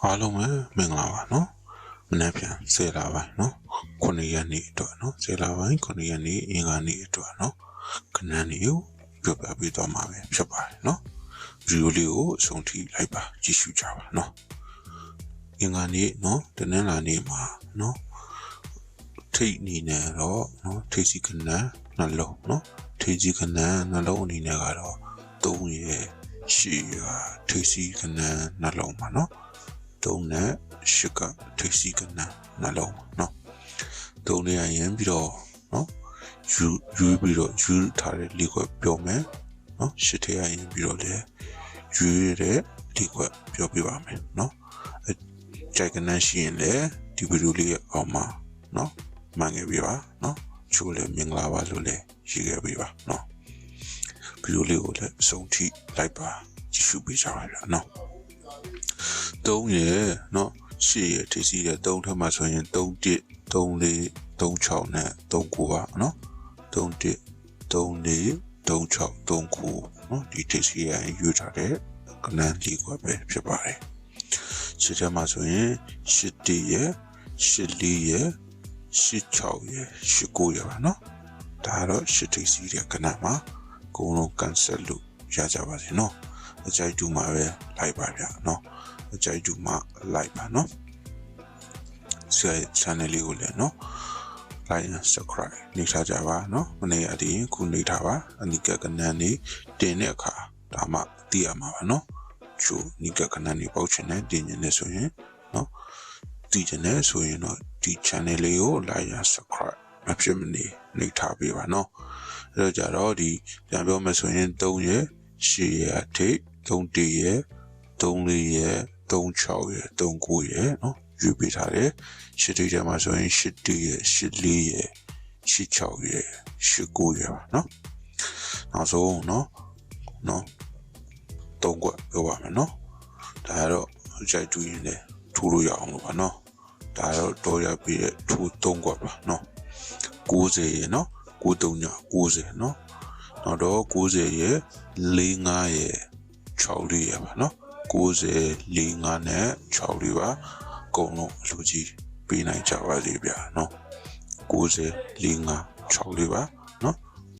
အားလုံးပဲမင်္ဂလာပါနော်မနေ့ပြန်10လပိုင်းနော်9ရက်နေ့အတွက်နော်10လပိုင်း9ရက်နေ့အင်္ဂါနေ့အတွက်နော်ခဏနေကိုပြောပြပေးသွားမှာပဲဖြစ်ပါတယ်နော်ဗီဒီယိုလေးကိုအဆုံးထိလိုက်ပါကြည့်ရှုကြပါနော်အင်္ဂါနေ့နော်တနင်္လာနေ့မှာနော်ထိတ်နေနေတော့နော်ထိတ်စီခဏနှလုံးနော်ထိတ်စီခဏနှလုံးအနေနဲ့ကတော့3ရဲ့8ရာထိတ်စီခဏနှလုံးပါနော်3နဲ့8ကထိတ်စီကနနှလုံးနော်3နဲ့ရရင်ပြီးတော့နော်ယူပြီးတော့ယူထားတဲ့လေခွက်ပြောမယ်နော်8ထဲရရင်ပြီးတော့လေယူရတဲ့လေခွက်ပြောပြပါမယ်နော်ကြိုက်ကနရှိရင်လေဒီဗီဒီယိုလေးအောင်မှာနော်မှန်ခဲ့ပြီပါနော်ချိုးလေမင်္ဂလာပါလို့လေရေးခဲ့ပြီပါနော်ဗီဒီယိုလေးကိုလည်းအဆုံးထိလိုက်ပါကြည့်ရှုပေးကြပါဗျာနော်3ရဲ့နော်8ရဲ့ထိစီးတဲ့3ထပ်မှာဆိုရင်3 1 3 4 3 6နဲ့3 9ပါနော်3 1 3 4 3 6 3 9နော်ဒီထိစီးရယူထားတဲ့ကနန်းလေးကွပဲဖြစ်ပါတယ်8ထပ်မှာဆိုရင်8 1ရဲ့8 4ရဲ့8 6ရဲ့8 9ရဲ့ပါနော်ဒါတော့8ထိစီးတဲ့ကနန်းမှာအကုန်လုံး cancel လို့ရကြပါစေနော်အကြိုက်တူမှာပဲလိုက်ပါဗျာနော်အကြိုက်တူမှာလိုက်ပါနော်channel လေးကိုလည်းနော် like and subscribe နေထားကြပါနော်မနေ့အတင်းခုနေထားပါအနိကကနန်းနေတင်တဲ့အခါဒါမှသိရမှာပါနော်ချို့နိကကနန်းနေပေါက်ချင်တဲ့တင်နေဆိုရင်နော်သိချင်တဲ့ဆိုရင်တော့ဒီ channel လေးကို like and subscribe မဖြစ်မနေထားပေးပါနော်အဲ့တော့ကြတော့ဒီပြန်ပြောမယ်ဆိုရင်3ရဲ့8ရဲ့အထိပ်3 1ရဲ့3 4ရဲ့3 6ရဲ့3 9ရဲ့နော်ယူပေးထားတယ်8ထိပ်ထဲမှာဆိုရင်8 1ရဲ့8 4ရဲ့8 6ရဲ့8 9ရဲ့ပါနော်နောက်ဆုံးနော်3ကွက်ပြောပါမယ်နော်ဒါကတော့ကြိုက်တူရင်လည်းထူလို့ရအောင်လို့ပါနော်ဒါတော့တော်ရပြီးတဲ့ထူ3ကွက်ပါနော်90ရဲ့နော်93ည90နော်နောက်တော့90ရဲ့4 5ရဲ့6 4ရဲ့ပါနော်90 4 5နဲ့6 4ပါအကုန်လုံးအလူကြီးပေးနိုင်ကြပါစေဗျာနော်90 4 5 6 4ပါနော်